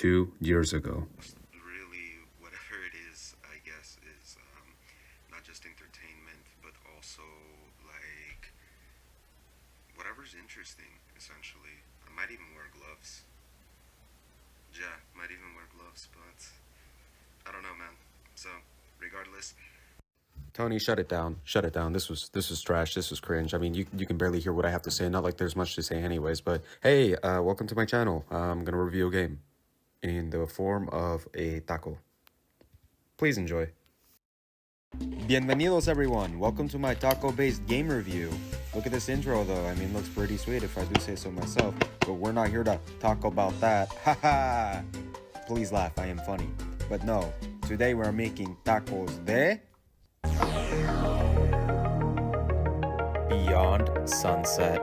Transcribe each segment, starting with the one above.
2 years ago. Really, whatever it is, I guess, is not just entertainment, but also like whatever's interesting, essentially. I might even wear gloves. Yeah, might even wear gloves, but I don't know, man. So, regardless. Tony, shut it down. Shut it down. This was trash. This was cringe. I mean, you can barely hear what I have to say. Not like there's much to say anyways, but hey, welcome to my channel. I'm gonna review a game in the form of a taco. Please enjoy. Bienvenidos everyone. Welcome to my taco-based game review. Look at this intro though. I mean, looks pretty sweet if I do say so myself, but we're not here to talk about that. Haha. Please laugh. I am funny. But no, today we're making tacos de Beyond Sunset.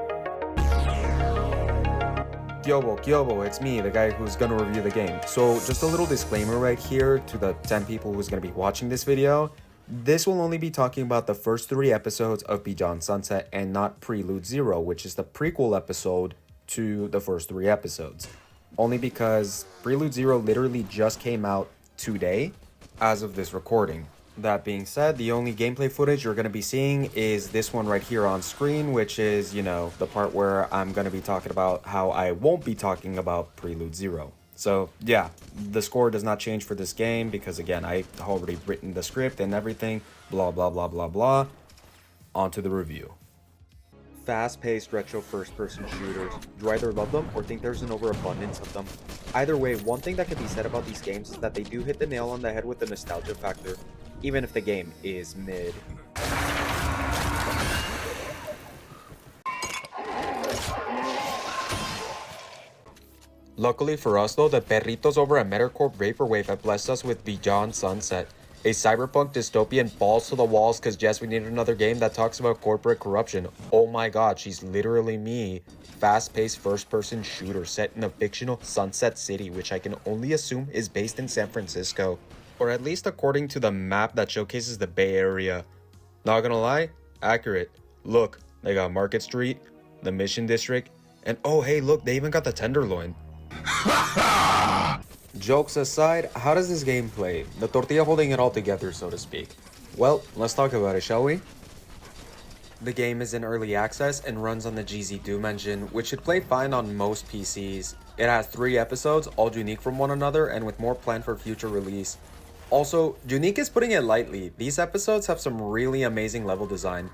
Kyobo, it's me, the guy who's gonna review the game. So just a little disclaimer right here to the 10 people who's gonna be watching this video. This will only be talking about the first 3 episodes of Beyond Sunset and not Prelude Zero, which is the prequel episode to the first 3 episodes. Only because Prelude Zero literally just came out today as of this recording. That being said, the only gameplay footage you're going to be seeing is this one right here on screen, which is, you know, the part where I'm going to be talking about how I won't be talking about Prelude Zero. So yeah, the score does not change for this game because again, I've already written the script and everything, blah, blah, blah, blah, blah. On to the review. Fast-paced retro first-person shooters. Do I either love them or think there's an overabundance of them? Either way, one thing that can be said about these games is that they do hit the nail on the head with the nostalgia factor, even if the game is mid. Luckily for us though, the perritos over at Metacorp Vaporwave have blessed us with Beyond Sunset, a cyberpunk dystopian balls to the walls cause yes, we need another game that talks about corporate corruption. Oh my god, she's literally me. Fast-paced first-person shooter set in a fictional Sunset City, which I can only assume is based in San Francisco. Or at least according to the map that showcases the Bay Area. Not gonna lie, accurate. Look, they got Market Street, the Mission District, and oh hey look, they even got the Tenderloin. Jokes aside, how does this game play? The tortilla holding it all together, so to speak. Well, let's talk about it, shall we? The game is in early access and runs on the GZ Doom engine, which should play fine on most PCs. It has 3 episodes, all unique from one another and with more planned for future release. Also, unique is putting it lightly. These episodes have some really amazing level design.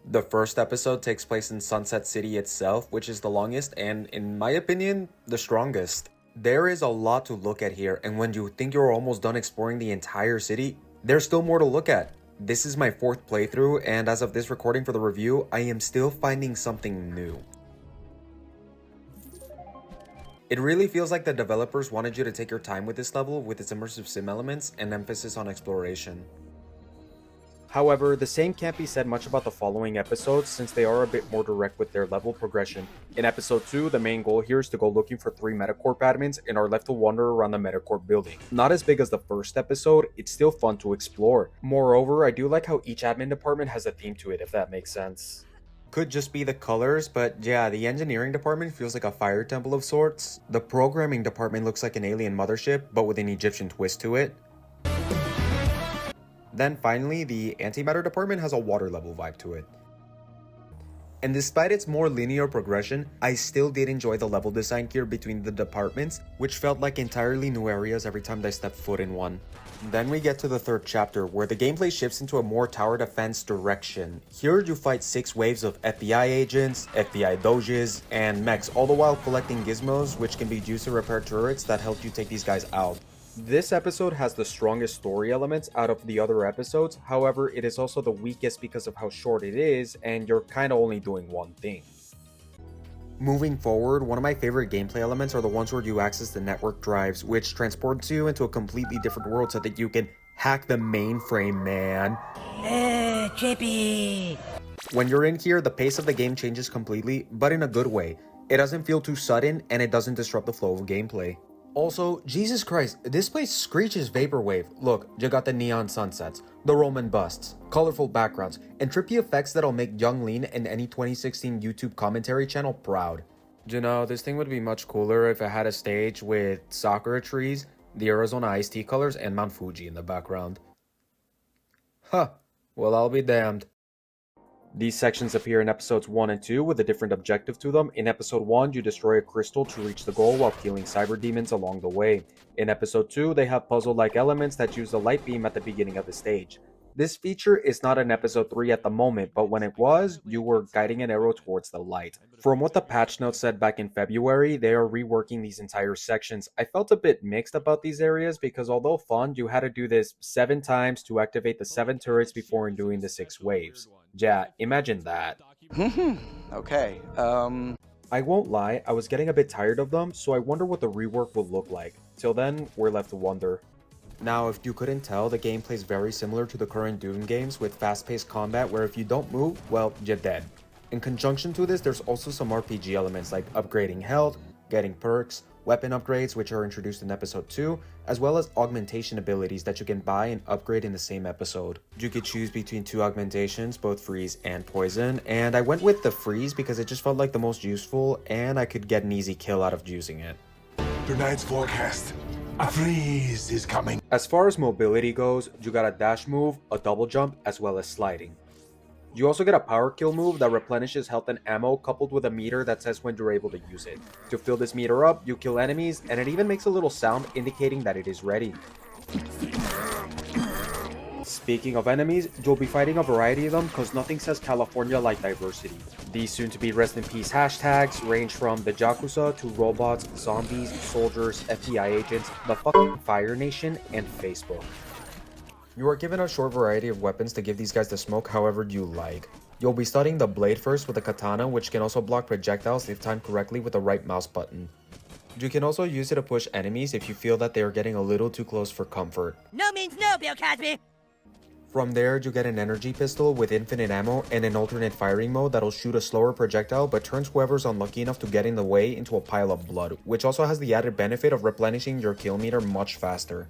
The first episode takes place in Sunset City itself, which is the longest and, in my opinion, the strongest. There is a lot to look at here, and when you think you're almost done exploring the entire city, there's still more to look at. This is my 4th playthrough, and as of this recording for the review, I am still finding something new. It really feels like the developers wanted you to take your time with this level with its immersive sim elements and emphasis on exploration. However, the same can't be said much about the following episodes since they are a bit more direct with their level progression. In episode 2, the main goal here is to go looking for 3 Metacorp admins and are left to wander around the Metacorp building. Not as big as the first episode, it's still fun to explore. Moreover, I do like how each admin department has a theme to it, if that makes sense. Could just be the colors, but yeah, the engineering department feels like a fire temple of sorts. The programming department looks like an alien mothership, but with an Egyptian twist to it. Then finally, the antimatter department has a water level vibe to it. And despite its more linear progression, I still did enjoy the level design here between the departments, which felt like entirely new areas every time I stepped foot in one. Then we get to the 3rd chapter, where the gameplay shifts into a more tower defense direction. Here you fight 6 waves of FBI agents, FBI doges, and mechs, all the while collecting gizmos, which can be used to repair turrets that help you take these guys out. This episode has the strongest story elements out of the other episodes, however, it is also the weakest because of how short it is, and you're kinda only doing one thing. Moving forward, one of my favorite gameplay elements are the ones where you access the network drives, which transports you into a completely different world so that you can hack the mainframe, man. Chippy! When you're in here, the pace of the game changes completely, but in a good way. It doesn't feel too sudden, and it doesn't disrupt the flow of gameplay. Also, Jesus Christ, this place screeches vaporwave. Look, you got the neon sunsets, the Roman busts, colorful backgrounds, and trippy effects that'll make Young Lean and any 2016 YouTube commentary channel proud. You know, this thing would be much cooler if it had a stage with sakura trees, the Arizona iced tea colors, and Mount Fuji in the background. Huh. Well, I'll be damned. These sections appear in episodes 1 and 2 with a different objective to them. In episode 1, you destroy a crystal to reach the goal while killing cyber demons along the way. In episode 2, they have puzzle-like elements that use the light beam at the beginning of the stage. This feature is not in episode 3 at the moment, but when it was, you were guiding an arrow towards the light. From what the patch notes said back in February, they are reworking these entire sections. I felt a bit mixed about these areas because although fun, you had to do this 7 times to activate the 7 turrets before doing the 6 waves. Yeah, imagine that. Okay, I won't lie, I was getting a bit tired of them, so I wonder what the rework will look like. Till then, we're left to wonder. Now, if you couldn't tell, the gameplay is very similar to the current Doom games with fast-paced combat where if you don't move, well, you're dead. In conjunction to this, there's also some RPG elements like upgrading health, getting perks, weapon upgrades which are introduced in episode 2, as well as augmentation abilities that you can buy and upgrade in the same episode. You could choose between 2 augmentations, both freeze and poison, and I went with the freeze because it just felt like the most useful and I could get an easy kill out of using it. Tonight's forecast. A freeze is coming. As far as mobility goes, you got a dash move, a double jump, as well as sliding. You also get a power kill move that replenishes health and ammo coupled with a meter that says when you're able to use it. To fill this meter up, you kill enemies and it even makes a little sound indicating that it is ready. Speaking of enemies, you'll be fighting a variety of them because nothing says California like diversity. These soon to be rest in peace hashtags range from the Yakuza to robots, zombies, soldiers, FBI agents, the fucking Fire Nation, and Facebook. You are given a short variety of weapons to give these guys the smoke however you like. You'll be studying the blade first with a katana, which can also block projectiles if timed correctly with the right mouse button. You can also use it to push enemies if you feel that they are getting a little too close for comfort. No means no, Bill Cosby! From there, you get an energy pistol with infinite ammo and an alternate firing mode that'll shoot a slower projectile but turns whoever's unlucky enough to get in the way into a pile of blood, which also has the added benefit of replenishing your kill meter much faster.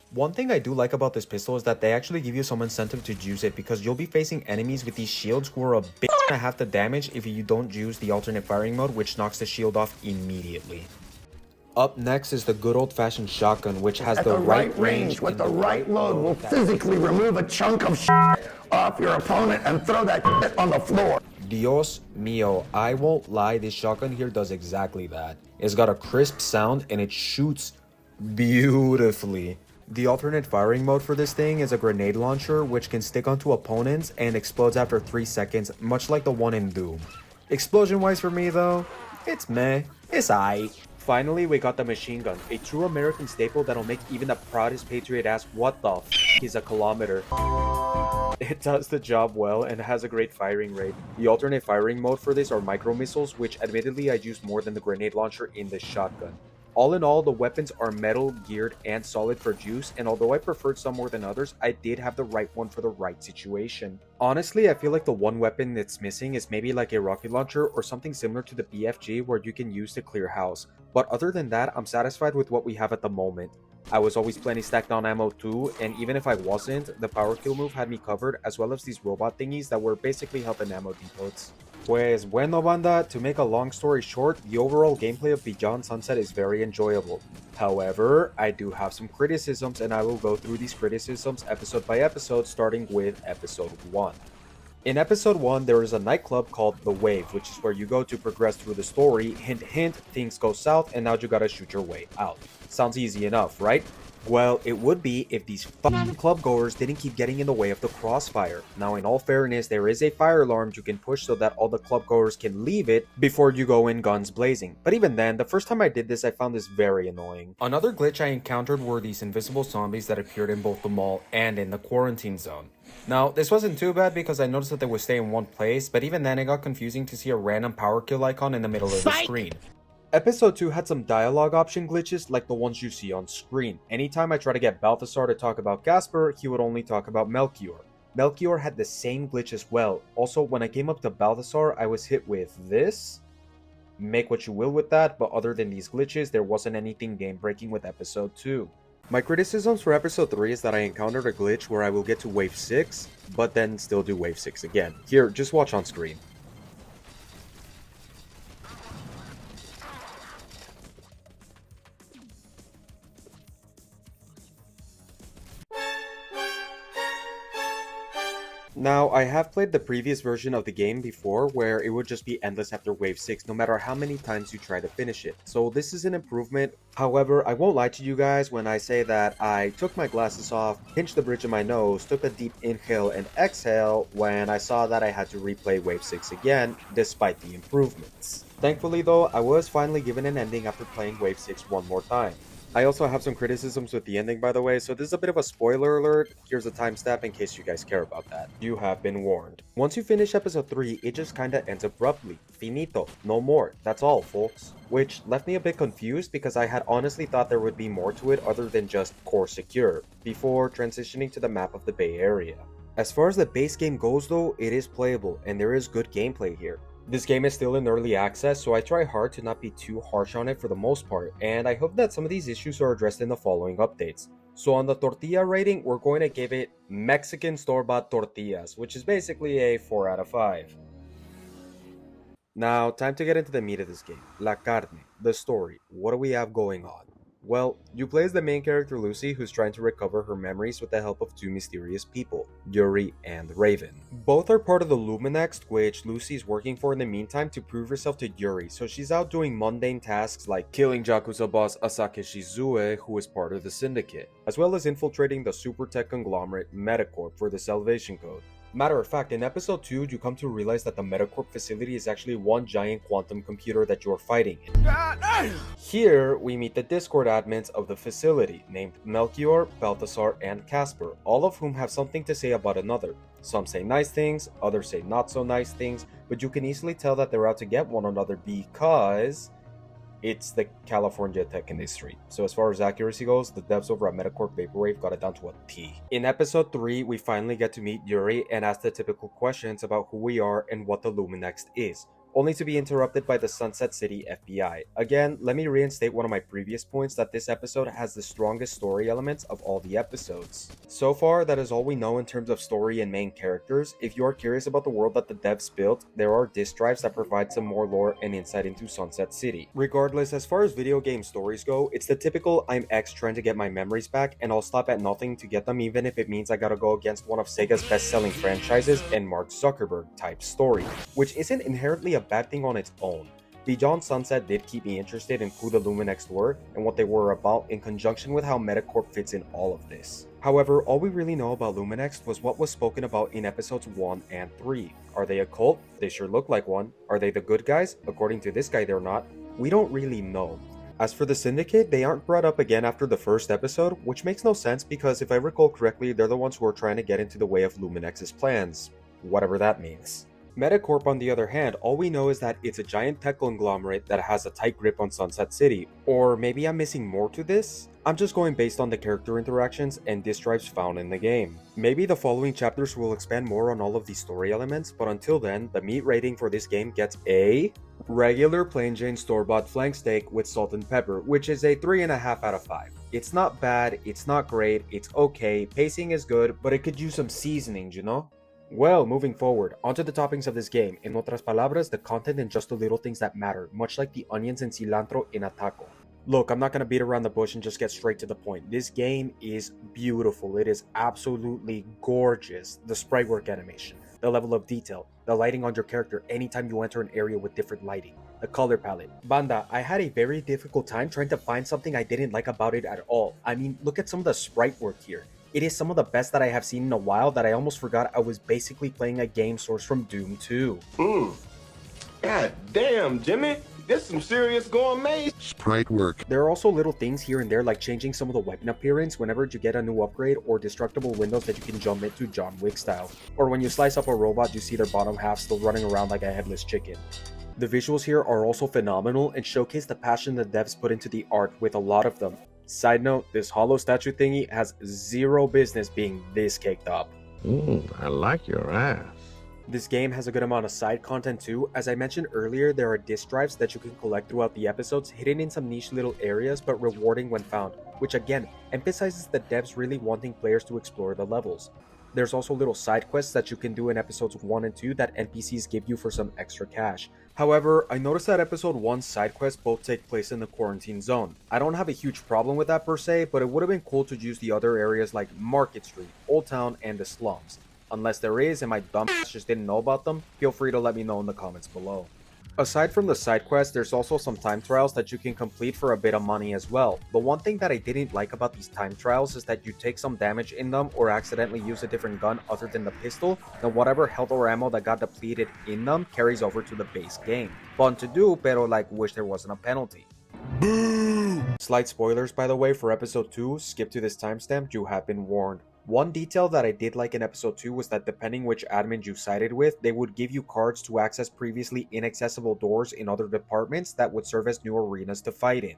One thing I do like about this pistol is that they actually give you some incentive to use it because you'll be facing enemies with these shields who are a bit and a half the damage if you don't use the alternate firing mode, which knocks the shield off immediately. Up next is the good old-fashioned shotgun, which has At the the right right range range with and the right load will that- physically remove a chunk of off your opponent and throw that on the floor. Dios mío, I won't lie, this shotgun here does exactly that. It's got a crisp sound and it shoots beautifully. The alternate firing mode for this thing is a grenade launcher which can stick onto opponents and explodes after 3 seconds, much like the one in Doom. Explosion wise for me though, it's meh, it's aight. Finally, we got the machine gun, a true American staple that'll make even the proudest patriot ask what the f is a kilometer. It does the job well and has a great firing rate. The alternate firing mode for this are micro missiles, which admittedly I use more than the grenade launcher in this shotgun. All in all, the weapons are metal, geared, and solid for juice, and although I preferred some more than others, I did have the right one for the right situation. Honestly, I feel like the one weapon that's missing is maybe like a rocket launcher or something similar to the BFG where you can use to clear house, but other than that, I'm satisfied with what we have at the moment. I was always plenty stacked on ammo too, and even if I wasn't, the power kill move had me covered, as well as these robot thingies that were basically health and ammo depots. Pues bueno banda, to make a long story short, the overall gameplay of Beyond Sunset is very enjoyable. However, I do have some criticisms and I will go through these criticisms episode by episode, starting with episode 1. In episode 1, there is a nightclub called The Wave, which is where you go to progress through the story. Hint hint, things go south and now you gotta shoot your way out. Sounds easy enough, right? Well, it would be if these fucking club goers didn't keep getting in the way of the crossfire. Now, in all fairness, there is a fire alarm you can push so that all the club goers can leave it before you go in guns blazing. But even then, the first time I did this, I found this very annoying. Another glitch I encountered were these invisible zombies that appeared in both the mall and in the quarantine zone. Now, this wasn't too bad because I noticed that they would stay in one place, but even then it got confusing to see a random power kill icon in the middle of the screen. Episode 2 had some dialogue option glitches like the ones you see on screen. Anytime I try to get Balthazar to talk about Casper, he would only talk about Melchior. Melchior had the same glitch as well. Also, when I came up to Balthazar, I was hit with this. Make what you will with that, but other than these glitches, there wasn't anything game-breaking with episode 2. My criticisms for episode 3 is that I encountered a glitch where I will get to wave 6, but then still do wave 6 again. Here, just watch on screen. Now, I have played the previous version of the game before where it would just be endless after wave 6 no matter how many times you try to finish it, so this is an improvement. However, I won't lie to you guys when I say that I took my glasses off, pinched the bridge of my nose, took a deep inhale and exhale when I saw that I had to replay wave 6 again, despite the improvements. Thankfully though, I was finally given an ending after playing wave 6 one more time. I also have some criticisms with the ending, by the way, so this is a bit of a spoiler alert. Here's a timestamp in case you guys care about that. You have been warned. Once you finish episode 3, it just kinda ends abruptly. Finito. No more. That's all, folks. Which left me a bit confused because I had honestly thought there would be more to it other than just core secure, before transitioning to the map of the Bay Area. As far as the base game goes though, it is playable, and there is good gameplay here. This game is still in early access, so I try hard to not be too harsh on it for the most part, and I hope that some of these issues are addressed in the following updates. So on the tortilla rating, we're going to give it Mexican store-bought tortillas, which is basically a 4 out of 5. Now, time to get into the meat of this game. La carne, the story. What do we have going on? Well, you play as the main character Lucy, who's trying to recover her memories with the help of two mysterious people, Yuri and Raven. Both are part of the Luminext, which Lucy's working for in the meantime to prove herself to Yuri, so she's out doing mundane tasks like killing Yakuza boss Asake Shizue, who is part of the Syndicate, as well as infiltrating the super tech conglomerate Metacorp for the Salvation Code. Matter of fact, in episode 2, you come to realize that the Metacorp facility is actually one giant quantum computer that you're fighting in. Here, we meet the Discord admins of the facility, named Melchior, Balthasar, and Casper, all of whom have something to say about another. Some say nice things, others say not so nice things, but you can easily tell that they're out to get one another because it's the California tech industry. So as far as accuracy goes, the devs over at Metacorp Vaporwave got it down to a T. In episode 3, we finally get to meet Yuri and ask the typical questions about who we are and what the Luminext is, only to be interrupted by the Sunset City FBI. Again, let me reinstate one of my previous points that this episode has the strongest story elements of all the episodes. So far, that is all we know in terms of story and main characters. If you are curious about the world that the devs built, there are disk drives that provide some more lore and insight into Sunset City. Regardless, as far as video game stories go, it's the typical I'm X trying to get my memories back and I'll stop at nothing to get them even if it means I gotta go against one of Sega's best-selling franchises and Mark Zuckerberg type story, which isn't inherently a bad thing on its own. Beyond Sunset did keep me interested in who the Luminext were and what they were about in conjunction with how Metacorp fits in all of this. However, all we really know about Luminext was what was spoken about in episodes 1 and 3. Are they a cult? They sure look like one. Are they the good guys? According to this guy, they're not. We don't really know. As for the Syndicate, they aren't brought up again after the first episode, which makes no sense because if I recall correctly, they're the ones who are trying to get into the way of Luminex's plans. Whatever that means. Metacorp, on the other hand, all we know is that it's a giant tech conglomerate that has a tight grip on Sunset City. Or maybe I'm missing more to this? I'm just going based on the character interactions and disk drives found in the game. Maybe the following chapters will expand more on all of these story elements, but until then, the meat rating for this game gets a regular plain Jane store-bought flank steak with salt and pepper, which is a 3.5 out of 5. It's not bad, it's not great, it's okay, pacing is good, but it could use some seasonings, you know? Well, moving forward, onto the toppings of this game. En otras palabras, the content and just the little things that matter, much like the onions and cilantro in a taco. Look, I'm not going to beat around the bush and just get straight to the point. This game is beautiful. It is absolutely gorgeous. The sprite work animation, the level of detail, the lighting on your character anytime you enter an area with different lighting, the color palette. Banda, I had a very difficult time trying to find something I didn't like about it at all. I mean, look at some of the sprite work here. It is some of the best that I have seen in a while that I almost forgot I was basically playing a game sourced from Doom 2. God damn, Jimmy. This some serious gourmet Sprite work. There are also little things here and there like changing some of the weapon appearance whenever you get a new upgrade or destructible windows that you can jump into John Wick style. Or when you slice up a robot, you see their bottom half still running around like a headless chicken. The visuals here are also phenomenal and showcase the passion the devs put into the art with a lot of them. Side note, this hollow statue thingy has zero business being this caked up. I like your ass. This game has a good amount of side content too. As I mentioned earlier, there are disk drives that you can collect throughout the episodes, hidden in some niche little areas but rewarding when found, which again emphasizes the devs really wanting players to explore the levels. There's also little side quests that you can do in episodes 1 and 2 that NPCs give you for some extra cash. However, I noticed that episode 1's side quests both take place in the quarantine zone. I don't have a huge problem with that per se, but it would have been cool to use the other areas like Market Street, Old Town, and the slums. Unless there is and my dumb ass just didn't know about them, feel free to let me know in the comments below. Aside from the side quests, there's also some time trials that you can complete for a bit of money as well. The one thing that I didn't like about these time trials is that you take some damage in them or accidentally use a different gun other than the pistol, then whatever health or ammo that got depleted in them carries over to the base game. Fun to do, pero like wish there wasn't a penalty. Boo! Slight spoilers by the way for episode 2, skip to this timestamp, you have been warned. One detail that I did like in episode 2 was that depending which admins you sided with, they would give you cards to access previously inaccessible doors in other departments that would serve as new arenas to fight in.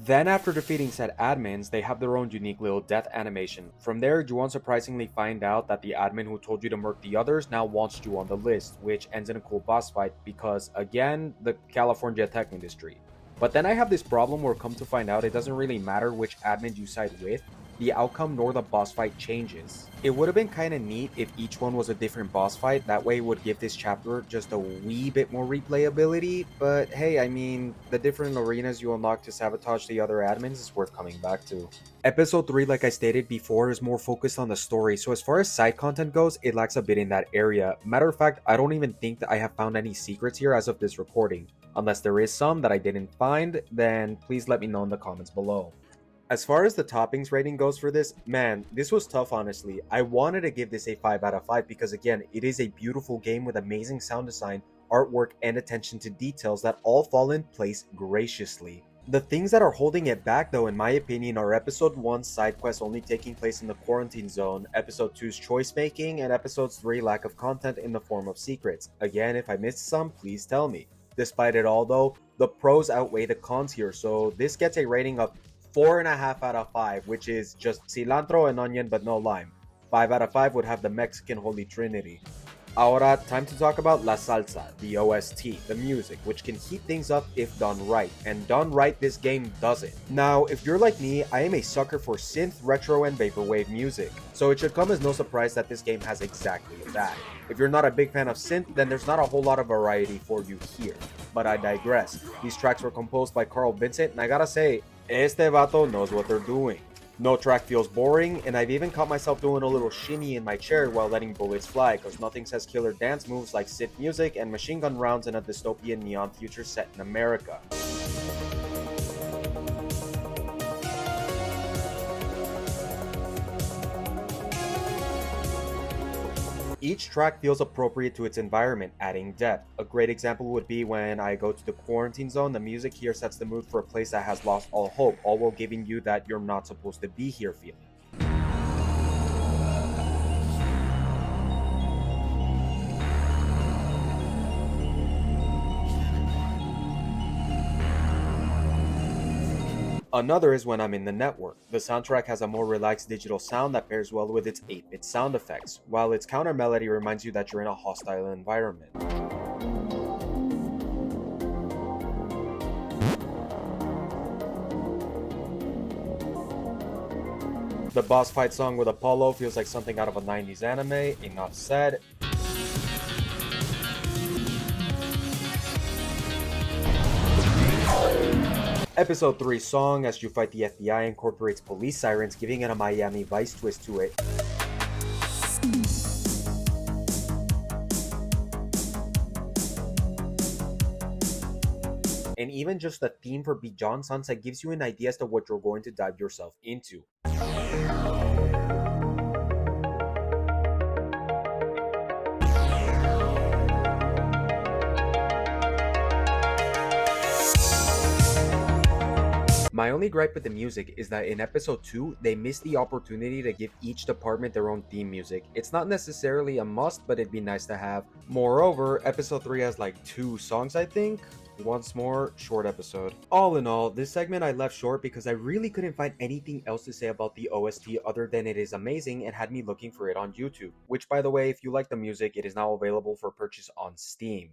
Then after defeating said admins, they have their own unique little death animation. From there, you unsurprisingly find out that the admin who told you to murk the others now wants you on the list, which ends in a cool boss fight because, again, the California tech industry. But then I have this problem where come to find out it doesn't really matter which admin you side with, the outcome nor the boss fight changes. It would have been kinda neat if each one was a different boss fight, that way it would give this chapter just a wee bit more replayability, but hey, I mean, the different arenas you unlock to sabotage the other admins is worth coming back to. Episode 3, like I stated before, is more focused on the story, so as far as side content goes, it lacks a bit in that area. Matter of fact, I don't even think that I have found any secrets here as of this recording. Unless there is some that I didn't find, then please let me know in the comments below. As far as the toppings rating goes for this, man, this was tough honestly. I wanted to give this a 5 out of 5 because again, it is a beautiful game with amazing sound design, artwork, and attention to details that all fall in place graciously. The things that are holding it back though in my opinion are episode 1's side quest only taking place in the quarantine zone, episode 2's choice making, and episode 3 lack of content in the form of secrets. Again, if I missed some, please tell me. Despite it all though, the pros outweigh the cons here, so this gets a rating of 4.5 out of 5, which is just cilantro and onion but no lime. 5 out of 5 would have the Mexican Holy Trinity. Ahora, time to talk about La Salsa, the OST, the music, which can heat things up if done right, and done right this game does it. Now, if you're like me, I am a sucker for synth, retro, and vaporwave music, so it should come as no surprise that this game has exactly that. If you're not a big fan of synth, then there's not a whole lot of variety for you here. But I digress. These tracks were composed by Carl Vincent, and I gotta say, este vato knows what they're doing. No track feels boring, and I've even caught myself doing a little shimmy in my chair while letting bullets fly, cause nothing says killer dance moves like synth music and machine gun rounds in a dystopian neon future set in America. Each track feels appropriate to its environment, adding depth. A great example would be when I go to the quarantine zone, the music here sets the mood for a place that has lost all hope, all while giving you that you're not supposed to be here feeling. Another is when I'm in the network. The soundtrack has a more relaxed digital sound that pairs well with its 8-bit sound effects, while its counter melody reminds you that you're in a hostile environment. The boss fight song with Apollo feels like something out of a 90s anime, enough said. Episode 3's song, As You Fight the FBI, incorporates police sirens, giving it a Miami Vice twist to it. And even just the theme for Beyond Sunset gives you an idea as to what you're going to dive yourself into. My only gripe with the music is that in episode 2, they missed the opportunity to give each department their own theme music. It's not necessarily a must, but it'd be nice to have. Moreover, episode 3 has like 2 songs I think. Once more, short episode. All in all, this segment I left short because I really couldn't find anything else to say about the OST other than it is amazing and had me looking for it on YouTube. Which by the way, if you like the music, it is now available for purchase on Steam.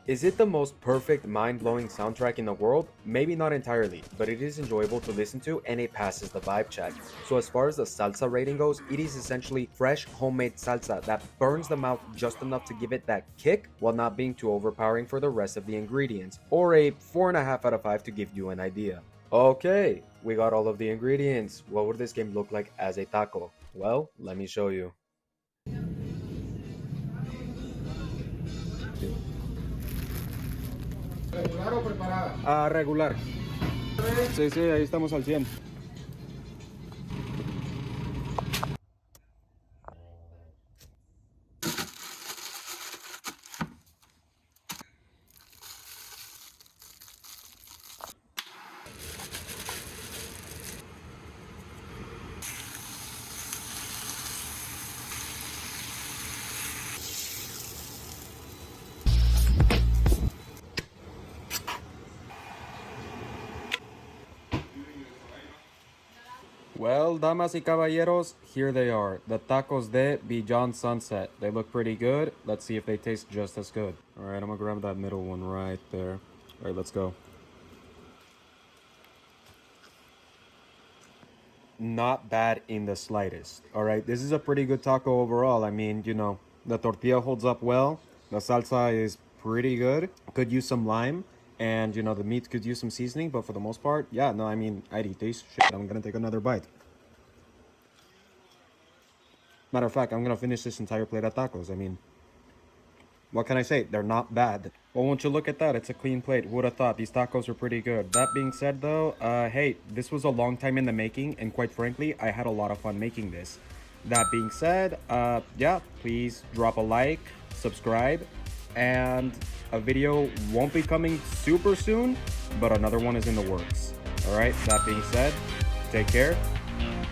Is it the most perfect, mind-blowing soundtrack in the world? Maybe not entirely, but it is enjoyable to listen to and it passes the vibe check. So as far as the salsa rating goes, it is essentially fresh, homemade salsa that burns the mouth just enough to give it that kick while not being too overpowering for the rest of the ingredients, or a 4.5 out of 5 to give you an idea. Okay, we got all of the ingredients. What would this game look like as a taco? Well, let me show you. ¿Regular o preparada? Ah, regular. Sí, sí, ahí estamos al 100. Well, damas y caballeros, here they are. The tacos de Beyond Sunset. They look pretty good. Let's see if they taste just as good. All right, I'm gonna grab that middle one right there. All right, let's go. Not bad in the slightest. All right, this is a pretty good taco overall. I mean, you know, the tortilla holds up well. The salsa is pretty good. Could use some lime. And, you know, the meat could use some seasoning. But for the most part, yeah, no, I mean, I'd eat these. Shit, I'm gonna take another bite. Matter of fact, I'm gonna finish this entire plate of tacos. I mean, what can I say? They're not bad. Well, won't you look at that? It's a clean plate. Who would have thought? These tacos were pretty good. That being said, though, hey, this was a long time in the making, and quite frankly, I had a lot of fun making this. That being said, yeah, please drop a like, subscribe, and a video won't be coming super soon, but another one is in the works. All right, that being said, take care.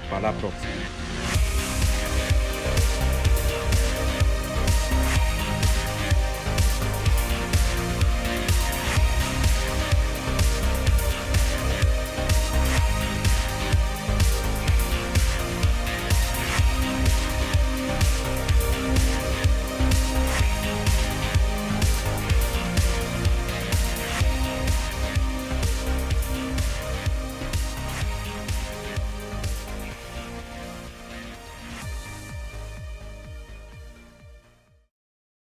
Pa la próxima.